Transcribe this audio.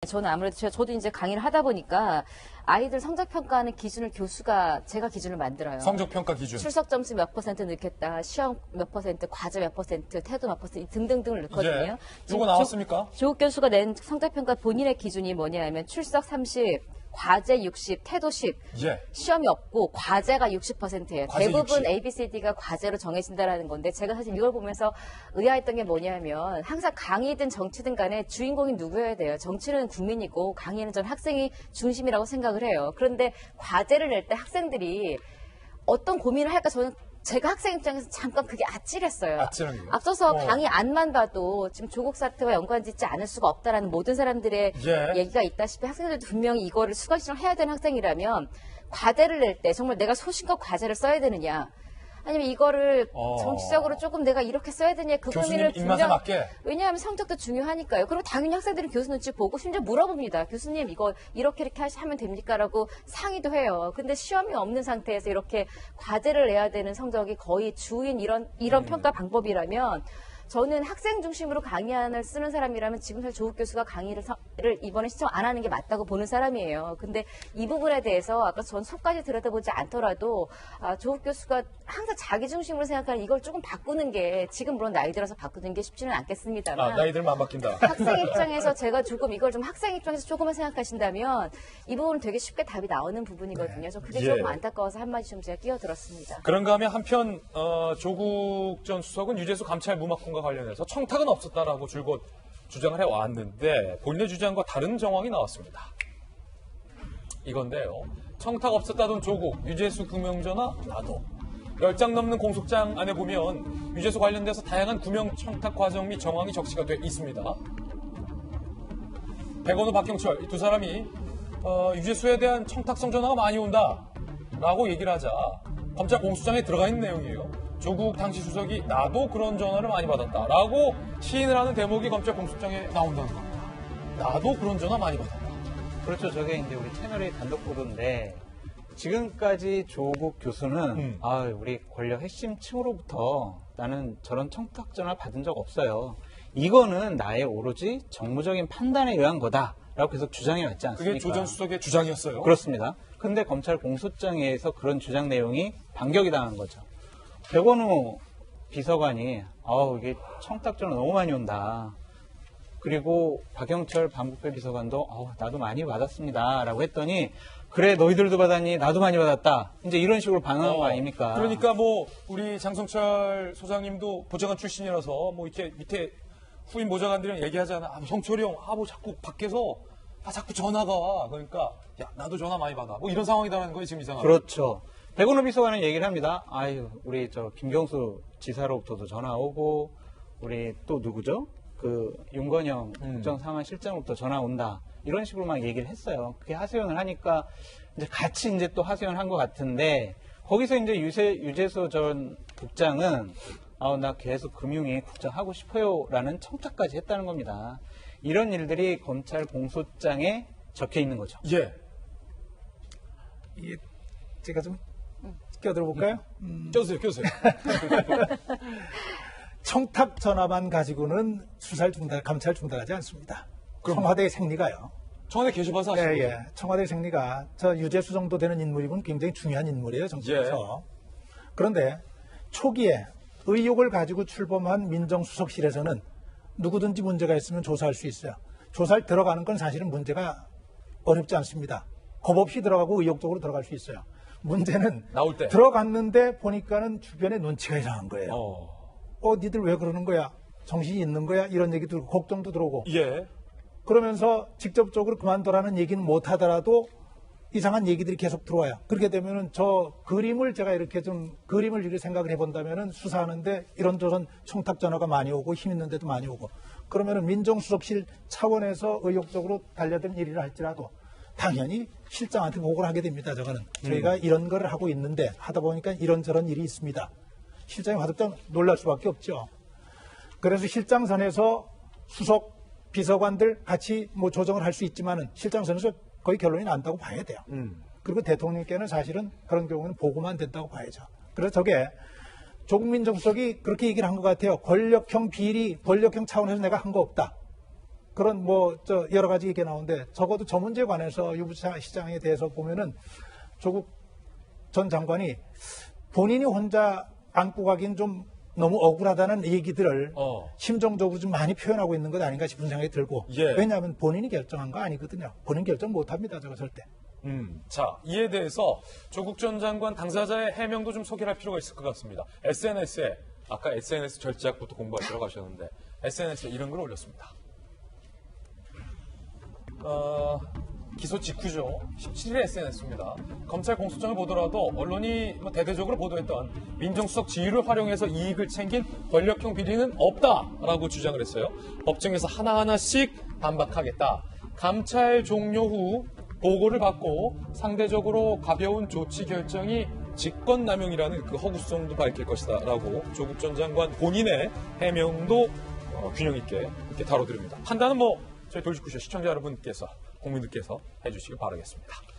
저는 아무래도 저도 이제 강의를 하다 보니까 아이들 성적평가하는 기준을 제가 기준을 만들어요. 성적평가 기준. 출석 점수 몇 퍼센트 넣겠다, 시험 몇 퍼센트, 과제 몇 퍼센트, 태도 몇 퍼센트 등등등을 넣거든요. 이거 나왔습니까? 조국 교수가 낸 성적평가 본인의 기준이 뭐냐면 출석 30, 과제 60, 태도 10, 예. 시험이 없고 과제가 60%예요. 과제 대부분 60. ABCD가 과제로 정해진다라는 건데 제가 사실 이걸 보면서 의아했던 게 뭐냐면 항상 강의든 정치든 간에 주인공이 누구여야 돼요. 정치는 국민이고 강의는 전 학생이 중심이라고 생각을 해요. 그런데 과제를 낼 때 학생들이 어떤 고민을 할까 저는 제가 학생 입장에서 잠깐 그게 아찔했어요. 아찔한 게요? 앞서서 강의 안만 봐도 지금 조국 사태와 연관짓지 않을 수가 없다라는 모든 사람들의 얘기가 있다시피 학생들도 분명히 이거를 수강 신청해야 되는 학생이라면 과제를 낼 때 정말 내가 소신껏 과제를 써야 되느냐 아니면 이거를 정치적으로 조금 내가 이렇게 써야 되냐 그 고민을 입맛에 맞게. 왜냐하면 성적도 중요하니까요. 그리고 당연히 학생들은 교수 눈치 보고 심지어 물어봅니다. 교수님 이거 이렇게 하면 됩니까라고 상의도 해요. 근데 시험이 없는 상태에서 이렇게 과제를 내야 되는 성적이 거의 주인 이런 평가 방법이라면 저는 학생 중심으로 강의안을 쓰는 사람이라면 지금 사실 조국 교수가 강의를 이번에 신청 안 하는 게 맞다고 보는 사람이에요. 근데 이 부분에 대해서 아까 전 속까지 들여다보지 않더라도 조국 교수가 항상 자기 중심으로 생각하는 이걸 조금 바꾸는 게 지금 물론 나이 들어서 바꾸는 게 쉽지는 않겠습니다만 나이 들면 안 바뀐다. 학생 입장에서 제가 조금 이걸 좀 학생 입장에서 조금만 생각하신다면 이 부분은 되게 쉽게 답이 나오는 부분이거든요. 그래서 그게 조금 안타까워서 한마디 좀 제가 끼어들었습니다. 그런가 하면 한편 조국 전 수석은 유재수 감찰 무마건과 관련해서 청탁은 없었다라고 줄곧 주장을 해왔는데 본인의 주장과 다른 정황이 나왔습니다. 이건데요. 청탁 없었다던 조국, 유재수 금융전화 나도. 10장 넘는 공소장 안에 보면 유재수 관련돼서 다양한 구명 청탁 과정 및 정황이 적시가 돼 있습니다. 백원우, 박경철 이 두 사람이 유재수에 대한 청탁성 전화가 많이 온다라고 얘기를 하자 검찰 공소장에 들어가 있는 내용이에요. 조국 당시 수석이 나도 그런 전화를 많이 받았다라고 시인을 하는 대목이 검찰 공소장에 나온다는 겁니다. 나도 그런 전화 많이 받았다. 그렇죠. 저게 이제 우리 채널의 단독 보도인데 지금까지 조국 교수는 우리 권력 핵심층으로부터 나는 저런 청탁 전화 받은 적 없어요. 이거는 나의 오로지 정무적인 판단에 의한 거다라고 계속 주장해 왔지 않습니까? 그게 조 전 수석의 주장이었어요. 그렇습니다. 근데 검찰 공소장에 의해서 그런 주장 내용이 반격이 당한 거죠. 백원우 비서관이 이게 청탁 전화 너무 많이 온다. 그리고 박영철 반부패 비서관도 나도 많이 받았습니다 라고 했더니 그래 너희들도 받았니? 나도 많이 받았다. 이제 이런 식으로 반응한 거 아닙니까? 그러니까 우리 장성철 소장님도 보좌관 출신이라서 이렇게 밑에 후임 보좌관들이랑 얘기하잖아. 성철이 형, 자꾸 밖에서 자꾸 전화가 와. 그러니까 야 나도 전화 많이 받아. 이런 상황이다라는 거예요 지금 이상하게. 그렇죠. 백원우 비서관은 얘기를 합니다. 우리 김경수 지사로부터도 전화 오고 우리 또 누구죠? 윤건영 국정상황실장으로부터 전화 온다. 이런 식으로 막 얘기를 했어요. 그게 하소연을 하니까 이제 같이 또 하소연을 한 것 같은데 거기서 이제 유재수 전 국장은 나 계속 금융위 국장하고 싶어요라는 청탁까지 했다는 겁니다. 이런 일들이 검찰 공소장에 적혀 있는 거죠. 예. 이게 제가 좀 끼어들어볼까요? 껴주세요. 청탁 전화만 가지고는 수사를 감찰 중단하지 않습니다. 청와대의 생리가요. 청와대 계셔봐서 아시죠? 예. 청와대 생리가 유재수 정도 되는 인물이군 굉장히 중요한 인물이에요. 정치에서. 그런데 초기에 의혹을 가지고 출범한 민정수석실에서는 누구든지 문제가 있으면 조사할 수 있어요. 조사를 들어가는 건 사실은 문제가 어렵지 않습니다. 겁 없이 들어가고 의욕적으로 들어갈 수 있어요. 문제는 나올 때 들어갔는데 보니까는 주변에 눈치가 이상한 거예요. 니들 왜 그러는 거야? 정신이 있는 거야? 이런 얘기 들고 걱정도 들어오고. 예. 그러면서 직접적으로 그만둬라는 얘기는 못 하더라도 이상한 얘기들이 계속 들어와요. 그렇게 되면은 저 그림을 제가 이렇게 생각을 해본다면은 수사하는데 이런저런 청탁 전화가 많이 오고 힘 있는데도 많이 오고 그러면은 민정수석실 차원에서 의욕적으로 달려든 일이라 할지라도 당연히 실장한테 보고를 하게 됩니다. 저거는 저희가 이런 거를 하고 있는데 하다 보니까 이런저런 일이 있습니다. 실장이 화들짝 놀랄 수밖에 없죠. 그래서 실장선에서 수석 비서관들 같이 조정을 할 수 있지만은 실장선에서 거의 결론이 난다고 봐야 돼요. 그리고 대통령께는 사실은 그런 경우는 보고만 된다고 봐야죠. 그래서 저게 조국 민정수석이 그렇게 얘기를 한 것 같아요. 권력형 비리, 권력형 차원에서 내가 한 거 없다. 그런 여러 가지 얘기가 나오는데 적어도 저 문제에 관해서 유부시장에 대해서 보면은 조국 전 장관이 본인이 혼자 안고 가긴 좀 너무 억울하다는 얘기들을 심정적으로 좀 많이 표현하고 있는 것 아닌가 싶은 생각이 들고 예. 왜냐하면 본인이 결정한 거 아니거든요. 본인 결정 못합니다. 저거 절대. 자, 이에 대해서 조국 전 장관 당사자의 해명도 좀 소개할 필요가 있을 것 같습니다. SNS에 아까 SNS 절제약부터 공부하시라고 하셨는데 SNS에 이런 걸 올렸습니다. 기소 직후죠. 17일 SNS입니다. 검찰 공소장을 보더라도 언론이 대대적으로 보도했던 민정수석 지위를 활용해서 이익을 챙긴 권력형 비리는 없다라고 주장을 했어요. 법정에서 하나하나씩 반박하겠다. 감찰 종료 후 보고를 받고 상대적으로 가벼운 조치 결정이 직권남용이라는 그 허구성도 밝힐 것이다라고 조국 전 장관 본인의 해명도 균형 있게 이렇게 다뤄드립니다. 판단은 저희 돌직구쇼 시청자 여러분께서 국민들께서 해주시길 바라겠습니다.